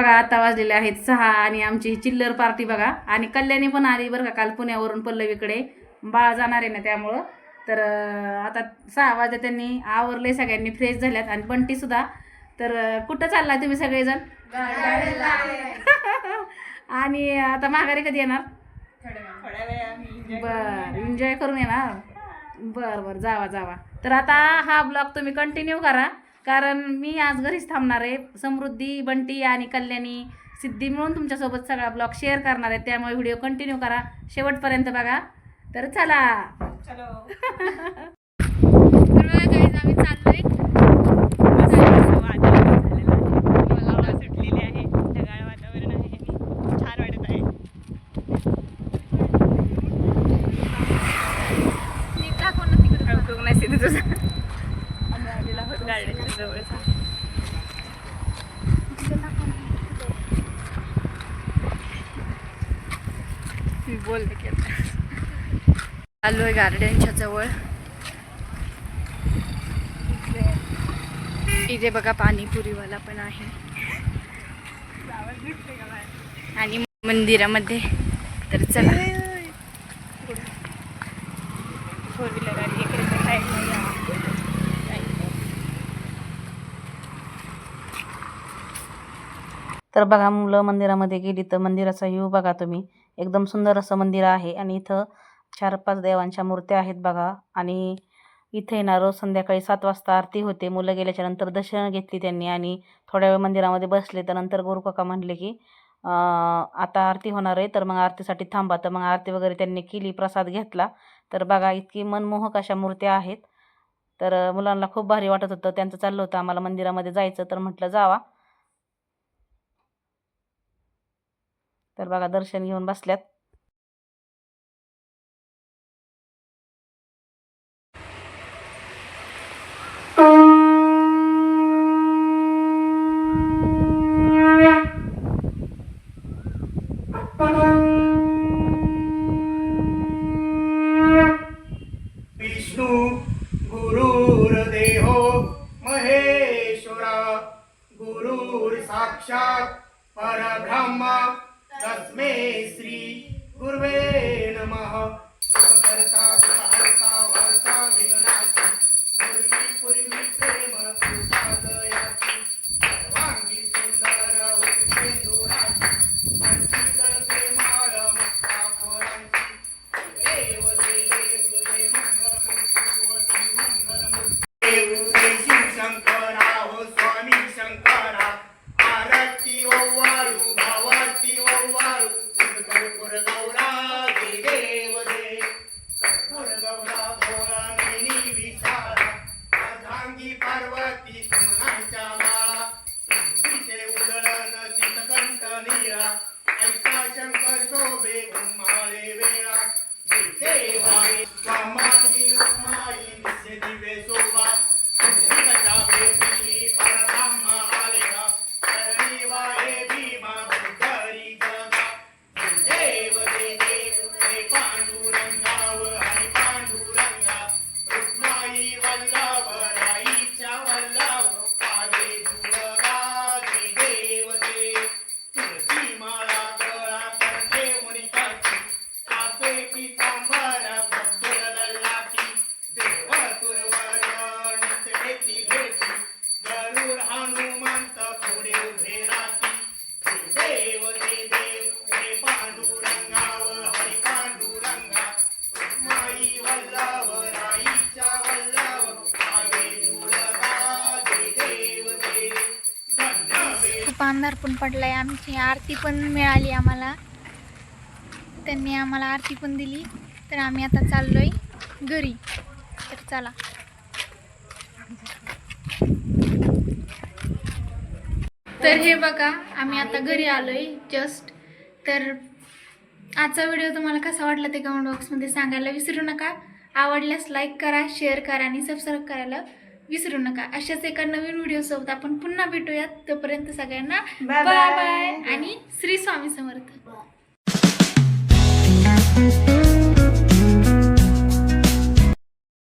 बघा आता वाजलेले आहेत 6 आणि आमची चिल्लर पार्टी बघा. आणि कल्याणी पण आली बरं का काल पुण्यावरून पल्लवीकडे. बाळ जाणार आहे ना त्यामुळं. तर आता 6 वाजता त्यांनी आवरले, सगळ्यांनी फ्रेश झाल्यात आणि बंटी सुद्धा. तर कुठं चाललाय तुम्ही सगळेजण? आणि आता माघारी कधी येणार? बर, एन्जॉय करून येणार. बर जावा जावा. तर आता हा ब्लॉग तुम्ही कंटिन्यू करा, कारण मी आज घरीच थांबणार आहे. समृद्धी, बंटी आणि कल्याणी, सिद्धी मिळून तुमच्यासोबत सगळा ब्लॉग शेअर करणार आहे. त्यामुळे व्हिडिओ कंटिन्यू करा, शेवटपर्यंत बघा. तर चला. तर आम्ही चाललोय. सुटलेले आहे, ढगाळ वातावरण आहे, छान वाटत आहे. मी बोलते की आलो आहे गार्डनच्या जवळ. इथे बघा पाणीपुरीवाला पण आहे आणि मंदिरामध्ये. तर चला, फोर व्हीलर आली इकडे साईडला. तर बघा, मुलं मंदिरामध्ये गेली तर मंदिराचा व्ह्यू बघा तुम्ही. एकदम सुंदर असं मंदिर आहे आणि इथं 4-5 देवांच्या मूर्त्या आहेत बघा. आणि इथे ना रोज संध्याकाळी 7 वाजता आरती होते. मुलं गेल्याच्या नंतर दर्शन घेतली त्यांनी आणि थोड्या वेळ मंदिरामध्ये बसले. तर नंतर गुरुकाका म्हणले की आता आरती होणार आहे, तर मग आरतीसाठी थांबा. तर मग आरती वगैरे त्यांनी केली, प्रसाद घेतला. तर बघा इतकी मनमोहक अशा मूर्त्या आहेत. तर मुलांना खूप भारी वाटत होतं. त्यांचं चाललं होतं आम्हाला मंदिरामध्ये जायचं, तर म्हटलं जावा. तर बघा दर्शन घेऊन बसल्यात. विष्णु गुरुर्देहो महेश्वरा, गुरुर साक्षात परब्रह्म, तस्मै श्री गुरुवे नमः. सुखकर्ता सुखहर्ता वार्ता विघ्नाची, पूर्वी पूर्वी प्रेम कृपा दयाची, सर्वांगी सुंदर उच्चेंदुराची, मंडित प्रेमाळ मुक्ता फळांची, देव देव तुझे मंगलमूर्ती मंगलमूर्ती. देव शिव शंकरा हो स्वामी शंकरा, आरती ओवाळू भावाती ओवाळू, कर्पूर गौरा दे देव दे, कर्पूर गौरा भोळा नेनी विशाला, अर्धांगी पार्वती सुमनांच्या माळा, तिचे उधळण चितकंठ नीळा, ऐसा शंकर शोभे उन्माळे वेळा, देवाई वामाई रुक्माई नित्य दिवे शोभा, अंबिका भेटी परब्रह्म आलेला, करणी वाहे भीमा भूतरी जगा, देव दे देव हे पांडुरंगाव हरी पांडुरंगा, रुक्माई वल्लभ राईच्या वल्लभ, पावे जुळगा दे देव दे, तुळशी माळा गळा करते मुनिकाची, कासे पितांबर भक्तुर लल्लाची, देव तुरवर नित्य भेटी, गरुड हनुमंत पुढे उभे राहती, देव दे देव हे पांडुरंगाव हरी पांडुरंगा, रुक्माई वल्लभ राईच्या वल्लभ, पावे जुळगा दे देव दे. धन्य खूप अंधार पण पडलाय. आमची आरती पण मिळाली आम्हाला, त्यांनी आम्हाला आरती पण दिली. तर आम्ही आता चाललोय घरी. तर चला. तर हे बघा आम्ही आता घरी आलोय जस्ट. तर आजचा व्हिडिओ तुम्हाला कसा वाटला ते कमेंट बॉक्समध्ये सांगायला विसरू नका. आवडल्यास लाईक करा, शेअर करा आणि सबस्क्राईब करायला विसरू नका. अशाच एका नवीन व्हिडिओसोबत आपण पुन्हा भेटूयात. तोपर्यंत सगळ्यांना बाय बाय आणि श्री स्वामी समर्थ.